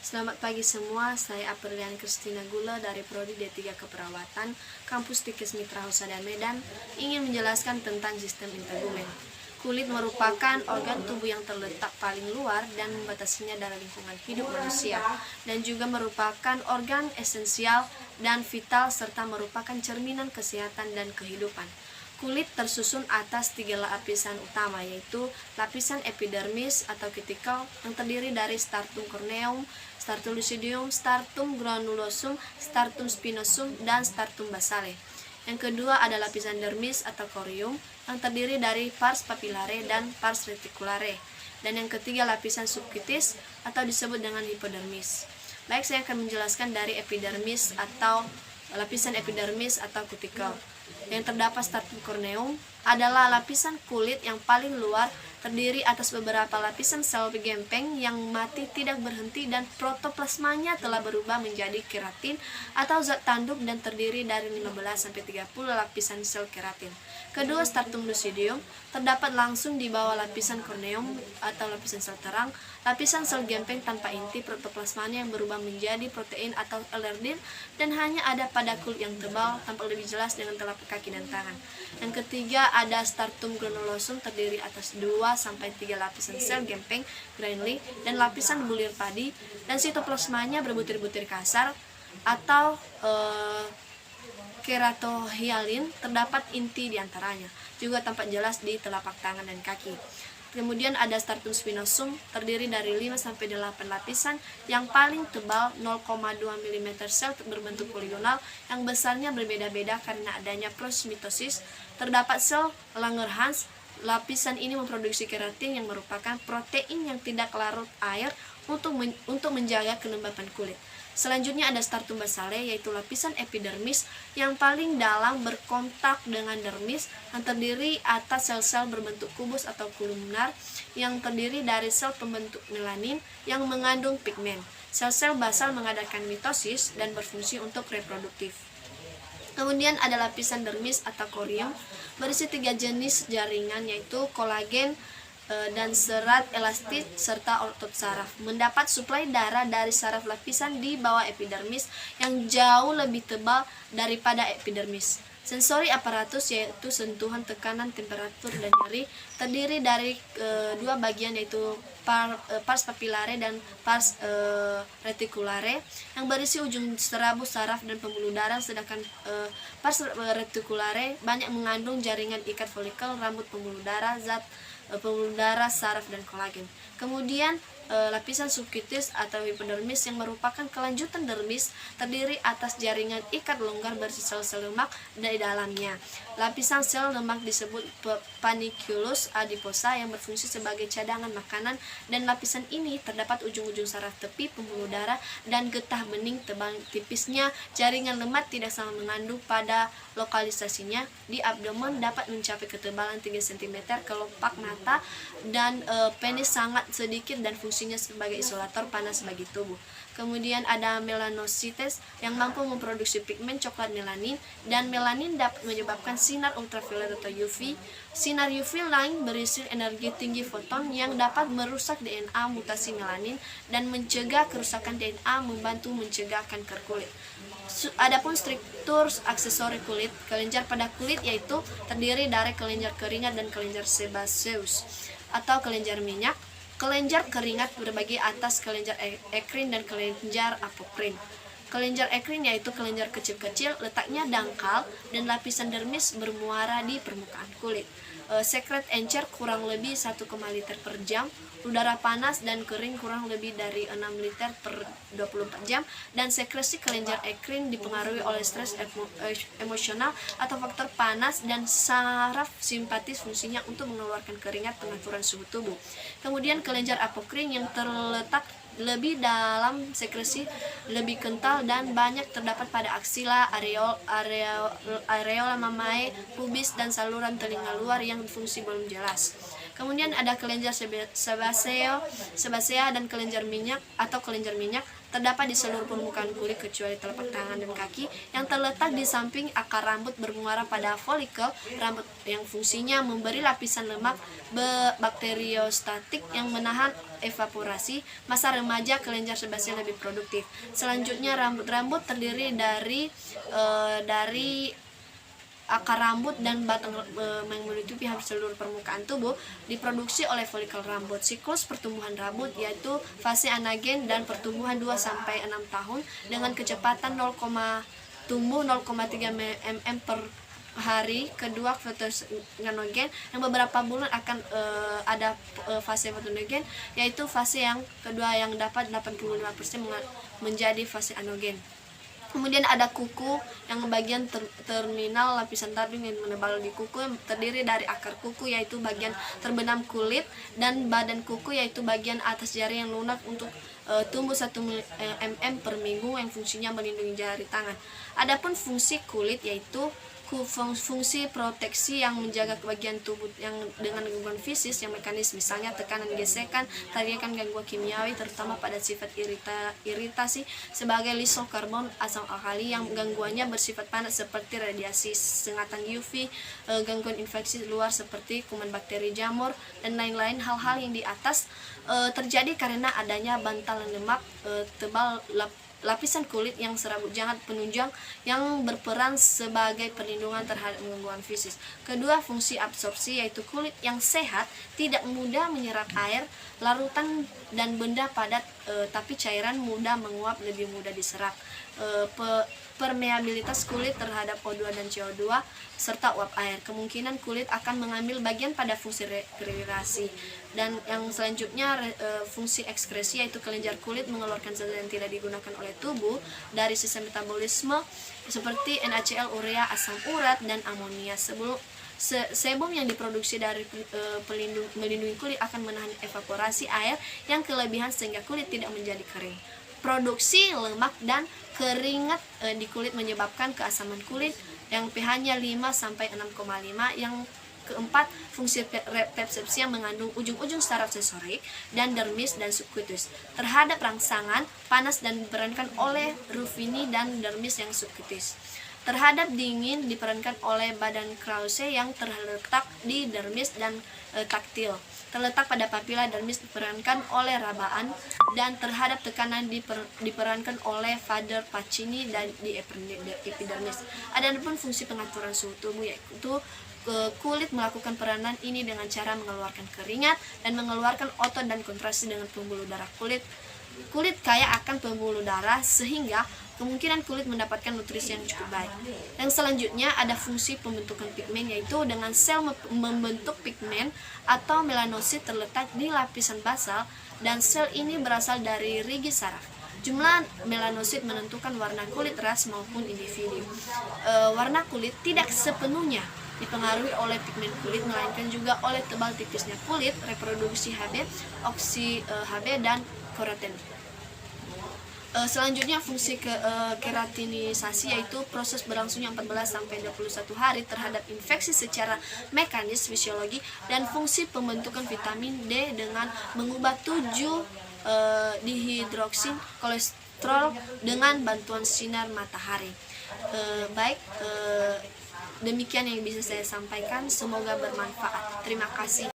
Selamat pagi semua, saya Aprilian Kristina Gula dari Prodi D3 Keperawatan, Kampus Tikes Mitra Husada Medan, ingin menjelaskan tentang sistem integumen. Kulit merupakan organ tubuh yang terletak paling luar dan membatasinya dari lingkungan hidup manusia, dan juga merupakan organ esensial dan vital serta merupakan cerminan kesehatan dan kehidupan. Kulit tersusun atas 3 lapisan utama, yaitu lapisan epidermis atau cuticle yang terdiri dari stratum corneum, stratum lucidium, stratum granulosum, stratum spinosum, dan stratum basale. Yang kedua ada lapisan dermis atau corium yang terdiri dari pars papillare dan pars reticulare. Dan yang ketiga lapisan subcutis atau disebut dengan hipodermis. Baik, saya akan menjelaskan dari epidermis atau lapisan epidermis atau cuticle. Yang terdapat stratum corneum adalah lapisan kulit yang paling luar, terdiri atas beberapa lapisan sel gempeng yang mati tidak berhenti dan protoplasmanya telah berubah menjadi keratin atau zat tanduk dan terdiri dari 15-30 lapisan sel keratin. Kedua, stratum lucidium terdapat langsung di bawah lapisan corneum atau lapisan sel terang, lapisan sel gempeng tanpa inti, protoplasmanya yang berubah menjadi protein atau elerdin dan hanya ada pada kulit yang tebal, tampak lebih jelas dengan telapak kaki dan tangan. Yang ketiga ada stratum granulosum terdiri atas 2-3 lapisan sel gempeng granular dan lapisan bulir padi, dan sitoplasmanya berbutir-butir kasar atau keratohyalin, terdapat inti di antaranya, juga tampak jelas di telapak tangan dan kaki. Kemudian ada stratum spinosum terdiri dari 5-8 lapisan yang paling tebal 0,2 mm sel berbentuk poligonal yang besarnya berbeda-beda karena adanya proses mitosis. Terdapat sel Langerhans. Lapisan ini memproduksi keratin yang merupakan protein yang tidak larut air untuk menjaga kelembapan kulit. Selanjutnya ada stratum basale, yaitu lapisan epidermis yang paling dalam berkontak dengan dermis yang terdiri atas sel-sel berbentuk kubus atau kolumnar yang terdiri dari sel pembentuk melanin yang mengandung pigmen. Sel-sel basal mengadakan mitosis dan berfungsi untuk reproduktif. Kemudian ada lapisan dermis atau corium berisi 3 jenis jaringan, yaitu kolagen dan serat elastis serta otot saraf. Mendapat suplai darah dari saraf lapisan di bawah epidermis yang jauh lebih tebal daripada epidermis. Sensori aparatus yaitu sentuhan, tekanan, temperatur, dan nyeri terdiri dari 2 bagian, yaitu pars papillare dan pars reticulare yang berisi ujung serabut saraf dan pembuluh darah, sedangkan pars reticulare banyak mengandung jaringan ikat folikel, rambut pembuluh darah, zat pembuluh darah, saraf, dan kolagen. Kemudian lapisan subcutis atau hipodermis yang merupakan kelanjutan dermis terdiri atas jaringan ikat longgar berisi sel-sel lemak di dalamnya. Lapisan sel lemak disebut panniculus adiposa yang berfungsi sebagai cadangan makanan, dan lapisan ini terdapat ujung-ujung saraf tepi, pembuluh darah, dan getah bening tebal. Tipisnya jaringan lemak tidak sama mengandung pada lokalisasinya. Di abdomen dapat mencapai ketebalan 3 cm, kelopak mata dan penis sangat sedikit dan fungsinya sebagai isolator panas bagi tubuh. Kemudian ada melanosites yang mampu memproduksi pigmen coklat melanin, dan melanin dapat menyebabkan sinar ultraviolet atau UV. Sinar UV lain berisi energi tinggi foton yang dapat merusak DNA mutasi melanin dan mencegah kerusakan DNA, membantu mencegah kanker kulit. Adapun struktur aksesori kulit, kelenjar pada kulit yaitu terdiri dari kelenjar keringat dan kelenjar sebaceous atau kelenjar minyak. Kelenjar keringat berbagi atas kelenjar ekrin dan kelenjar apokrin. Kelenjar ekrin yaitu kelenjar kecil-kecil, letaknya dangkal dan lapisan dermis bermuara di permukaan kulit. Sekret encer kurang lebih 1, liter per jam, udara panas dan kering kurang lebih dari 6 liter per 24 jam, dan sekresi kelenjar ekrin dipengaruhi oleh stres emosional atau faktor panas, dan saraf simpatis fungsinya untuk mengeluarkan keringat, pengaturan suhu tubuh. Kemudian kelenjar apokrin yang terletak lebih dalam, sekresi lebih kental dan banyak terdapat pada aksila, areola mamae, pubis, dan saluran telinga luar yang fungsi belum jelas. Kemudian ada kelenjar sebasea dan kelenjar minyak atau kelenjar minyak terdapat di seluruh permukaan kulit kecuali telapak tangan dan kaki yang terletak di samping akar rambut bermuara pada folikel rambut yang fungsinya memberi lapisan lemak bakteriostatik yang menahan evaporasi. Masa remaja kelenjar sebasea lebih produktif. Selanjutnya rambut terdiri dari akar rambut dan batang yang menutupi hampir seluruh permukaan tubuh diproduksi oleh folikel rambut. Siklus pertumbuhan rambut yaitu fase anagen dan pertumbuhan 2-6 tahun dengan kecepatan 0,3 mm per hari. Kedua fotogenogen yang beberapa bulan akan ada fase fotogenogen, yaitu fase yang kedua yang dapat 85% menjadi fase anogen. Kemudian ada kuku yang bagian terminal lapisan tabung yang menebal di kuku yang terdiri dari akar kuku yaitu bagian terbenam kulit dan badan kuku yaitu bagian atas jari yang lunak untuk tumbuh 1 mm per minggu yang fungsinya melindungi jari tangan. Adapun fungsi kulit yaitu fungsi proteksi yang menjaga bagian tubuh yang dengan gangguan fisik yang mekanis, misalnya tekanan, gesekan, tarikan, gangguan kimiawi terutama pada sifat iritasi sebagai lisokarbon asam alkali yang gangguannya bersifat panas seperti radiasi sengatan UV, gangguan infeksi luar seperti kuman, bakteri, jamur dan lain-lain. Hal-hal yang di atas terjadi karena adanya bantalan lemak tebal lapisan kulit yang serabut jahat penunjang yang berperan sebagai perlindungan terhadap gangguan fisik. Kedua, fungsi absorpsi yaitu kulit yang sehat tidak mudah menyerap air, larutan dan benda padat tapi cairan mudah menguap, lebih mudah diserap. Permeabilitas kulit terhadap O2 dan CO2 serta uap air. Kemungkinan kulit akan mengambil bagian pada fungsi rekreasi. Dan yang selanjutnya fungsi ekskresi yaitu kelenjar kulit mengeluarkan zat yang tidak digunakan oleh tubuh dari sistem metabolisme seperti NaCl, urea, asam urat dan amonia. Sebum yang diproduksi dari melindungi kulit akan menahan evaporasi air yang kelebihan sehingga kulit tidak menjadi kering. Produksi lemak dan keringat di kulit menyebabkan keasaman kulit yang pH-nya 5-6,5. Yang keempat, fungsi persepsi yang mengandung ujung-ujung saraf sensorik dan dermis dan subkutus terhadap rangsangan panas dan diperankan oleh Ruffini dan dermis yang subkutus. Terhadap dingin diperankan oleh badan Krause yang terletak di dermis dan taktil. Terletak pada papila dermis diperankan oleh rabaan dan terhadap tekanan diperankan oleh Fader Pacini dan di epidermis. Adapun fungsi pengaturan suhu tubuh yaitu kulit melakukan peranan ini dengan cara mengeluarkan keringat dan mengeluarkan otot dan kontraksi dengan pembuluh darah kulit. Kulit kaya akan pembuluh darah sehingga kemungkinan kulit mendapatkan nutrisi yang cukup baik. Yang selanjutnya ada fungsi pembentukan pigmen yaitu dengan sel membentuk pigmen atau melanosit terletak di lapisan basal dan sel ini berasal dari rigi saraf. Jumlah melanosit menentukan warna kulit ras maupun individu. Warna kulit tidak sepenuhnya dipengaruhi oleh pigmen kulit melainkan juga oleh tebal tipisnya kulit, reproduksi Hb, oksi Hb dan keratin. Selanjutnya fungsi keratinisasi yaitu proses berlangsungnya 14-21 hari terhadap infeksi secara mekanis fisiologi dan fungsi pembentukan vitamin D dengan mengubah 7 dihidroksin kolesterol dengan bantuan sinar matahari. Demikian yang bisa saya sampaikan, semoga bermanfaat. Terima kasih.